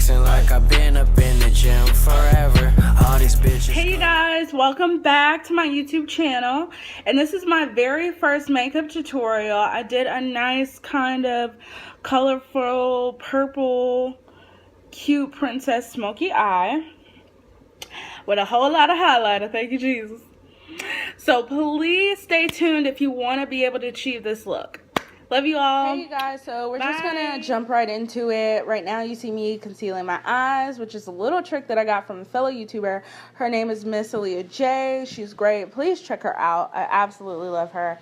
flexing like I've been up in the gym forever. All these bitches. Hey you guys, welcome back to my YouTube channel. And this is my very first makeup tutorial. I did a nice kind of colorful purple cute princess smoky eye with a whole lot of highlighter. Thank you, Jesus. So please stay tuned if you want to be able to achieve this look. Love you all. Hey you guys, so we're just Bye. gonna jump right into it. Right now you see me concealing my eyes, which is a little trick that I got from a fellow YouTuber. Her name is Miss Aaliyah J. She's great. Please check her out. I absolutely love her.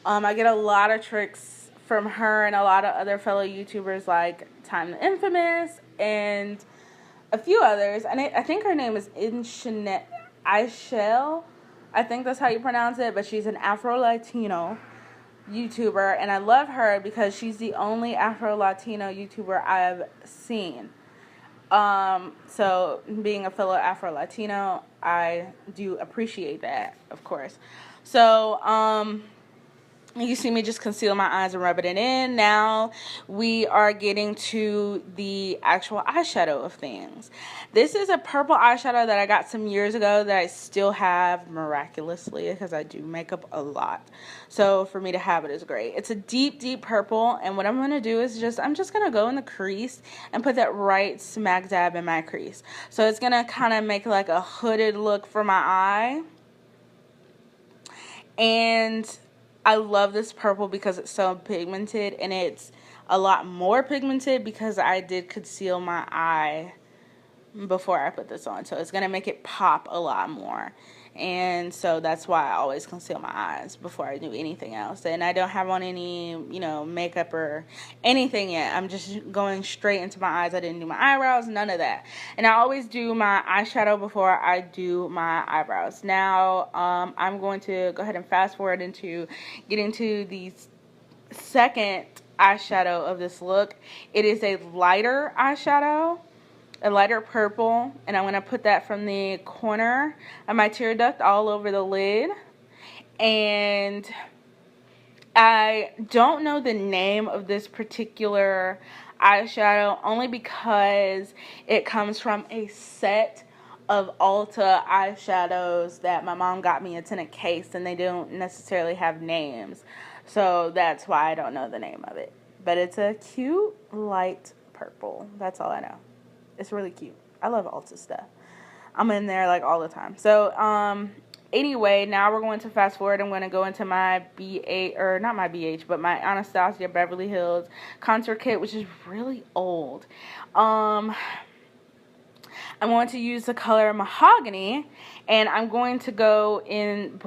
I get a lot of tricks from her and a lot of other fellow YouTubers like Time the Infamous and a few others. And I think her name is Ishel. I think that's how you pronounce it, but she's an Afro-Latino YouTuber, and I love her because she's the only Afro-Latino YouTuber I've seen. So being a fellow Afro-Latino, I do appreciate that, of course. So, you see me just conceal my eyes and rubbing it in. Now we are getting to the actual eyeshadow of things. This is a purple eyeshadow that I got some years ago that I still have miraculously because I do makeup a lot. So for me to have it is great. It's a deep, deep purple, and what I'm going to do is I'm just going to go in the crease and put that right smack dab in my crease. So it's going to kind of make like a hooded look for my eye. And I love this purple because it's so pigmented, and it's a lot more pigmented because I did conceal my eye before I put this on. So it's going to make it pop a lot more. And so that's why I always conceal my eyes before I do anything else. And I don't have on any, makeup or anything yet. I'm just going straight into my eyes. I didn't do my eyebrows, none of that. And I always do my eyeshadow before I do my eyebrows. Now, I'm going to go ahead and fast forward into getting to the second eyeshadow of this look. It is a lighter eyeshadow. A lighter purple, and I'm going to put that from the corner of my tear duct all over the lid. And I don't know the name of this particular eyeshadow only because it comes from a set of Ulta eyeshadows that my mom got me. It's in a case, and they don't necessarily have names. So that's why I don't know the name of it. But it's a cute light purple. That's all I know. It's really cute. I love Ulta stuff. I'm in there like all the time. So, anyway, now we're going to fast forward. I'm going to go into my not my BH, but my Anastasia Beverly Hills contour kit, which is really old. I'm going to use the color Mahogany, and I'm going to go in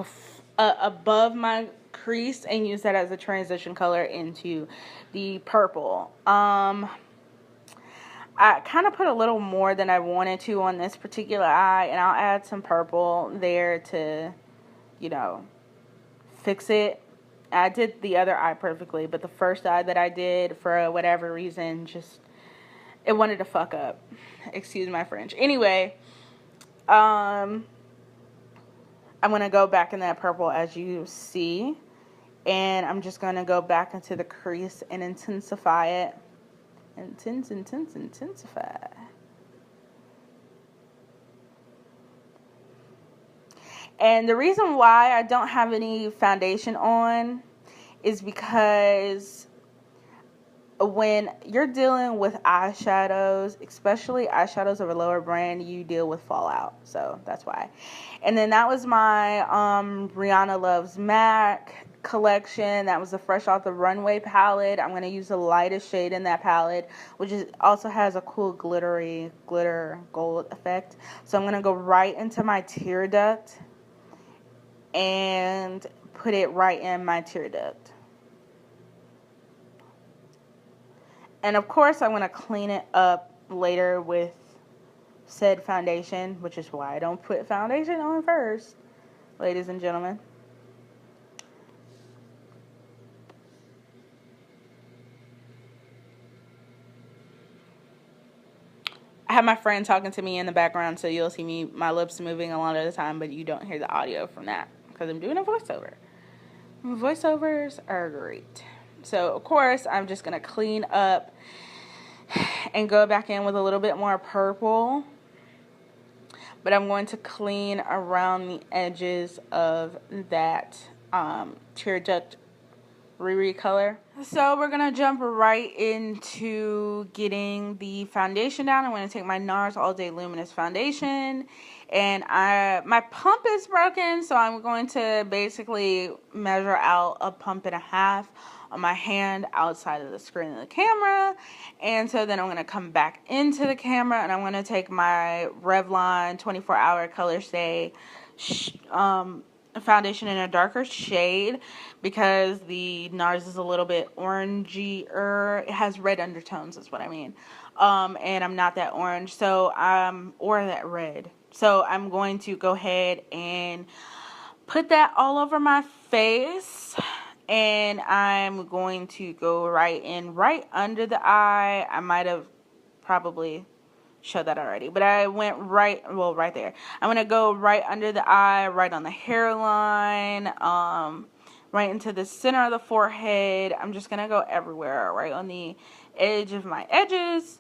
above my crease and use that as a transition color into the purple. I kind of put a little more than I wanted to on this particular eye, and I'll add some purple there to, fix it. I did the other eye perfectly, but the first eye that I did, for whatever reason, it wanted to fuck up. Excuse my French. Anyway, I'm going to go back in that purple as you see, and I'm just going to go back into the crease and intensify it. Intensify. And the reason why I don't have any foundation on is because when you're dealing with eyeshadows, especially eyeshadows of a lower brand, you deal with fallout. So that's why. And then that was my Rihanna Loves MAC collection. That was the Fresh Off the Runway palette. I'm going to use the lightest shade in that palette, which also has a cool glitter gold effect. So I'm going to go right into my tear duct and put it right in my tear duct. And of course, I'm going to clean it up later with said foundation, which is why I don't put foundation on first, ladies and gentlemen. I have my friend talking to me in the background, so you'll see my lips moving a lot of the time, but you don't hear the audio from that because I'm doing a voiceover. Voiceovers are great. So, of course, I'm just going to clean up and go back in with a little bit more purple. But I'm going to clean around the edges of that tear duct Riri color. So we're going to jump right into getting the foundation down. I'm going to take my NARS All Day Luminous Foundation. And my pump is broken, so I'm going to basically measure out a pump and a half on my hand outside of the screen of the camera. And so then I'm going to come back into the camera, and I'm going to take my Revlon 24-Hour Color Stay foundation in a darker shade, because the NARS is a little bit orangey-er. It has red undertones is what I mean. And I'm not that orange, so or that red. So I'm going to go ahead and put that all over my face, and I'm going to go right under the eye. I might have probably showed that already, but I went right there. I'm going to go right under the eye, right on the hairline, right into the center of the forehead. I'm just going to go everywhere, right on the edge of my edges,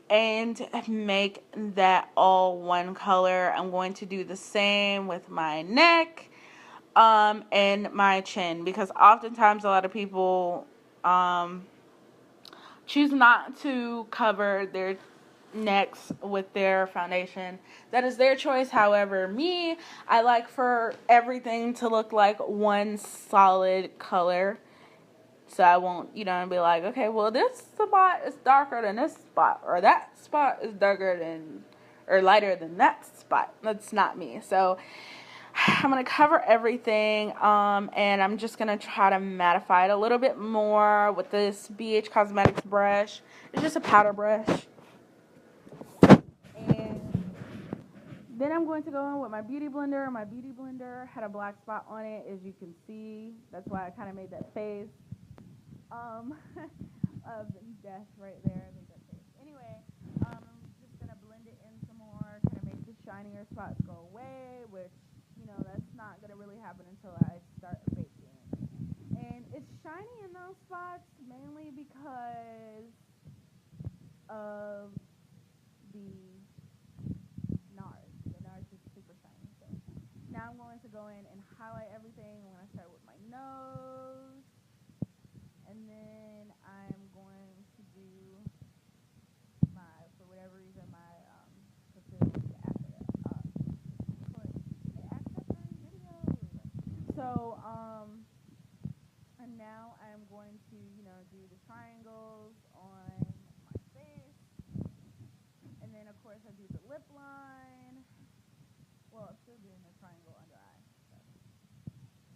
and make that all one color. I'm going to do the same with my neck and my chin, because oftentimes a lot of people choose not to cover their necks with their foundation. That is their choice. However, me, I like for everything to look like one solid color. So I won't, be like, okay, well, this spot is darker than this spot, or that spot is darker than, or lighter than that spot. That's not me. So I'm going to cover everything, and I'm just going to try to mattify it a little bit more with this BH Cosmetics brush. It's just a powder brush. And then I'm going to go in with my Beauty Blender. My Beauty Blender had a black spot on it, as you can see. That's why I kind of made that face. Of death right there. I made that face. Anyway, I'm just going to blend it in some more, kind of make the shinier spots go away, which, that's not going to really happen until I start baking. And it's shiny in those spots mainly because of the NARS. The NARS is super shiny. So now I'm going to go in and highlight everything. I'm going to start with my nose. And then I'm going to do for whatever reason, my facility So, and now I'm going to, do the triangles on my face. And then, of course, I do the lip line. Well, I'm still doing the triangle under eye. So.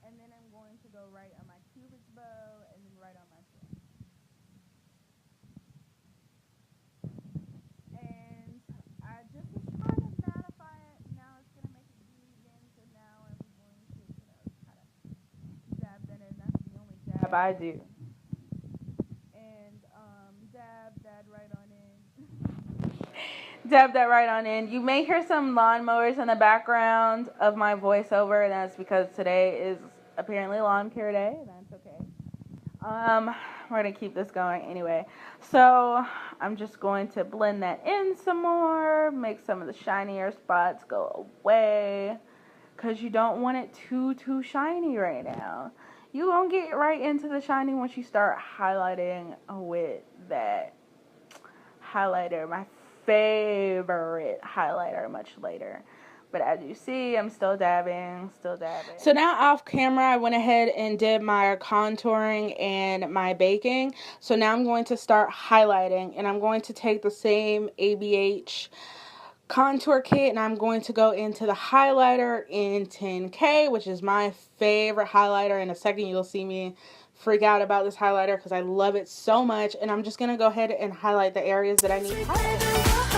And then I'm going to go right on my cupid's bow, and then right on my chin. And I just was trying to mattify it. Now it's going to make it blue again, so now I'm going to, kind of dab that in. That's the only dab I do. And dab that right on in. Dab that right on in. You may hear some lawnmowers in the background of my voiceover, and that's because today is apparently lawn care day. That's okay. We're going to keep this going anyway. So I'm just going to blend that in some more, make some of the shinier spots go away, because you don't want it too shiny right now. You won't get right into the shiny once you start highlighting with that highlighter, my favorite highlighter, much later. But as you see, I'm still dabbing. So now off camera, I went ahead and did my contouring and my baking. So now I'm going to start highlighting, and I'm going to take the same ABH contour kit, and I'm going to go into the highlighter in 10K, which is my favorite highlighter. In a second, you'll see me freak out about this highlighter because I love it so much. And I'm just going to go ahead and highlight the areas that I need highlighted.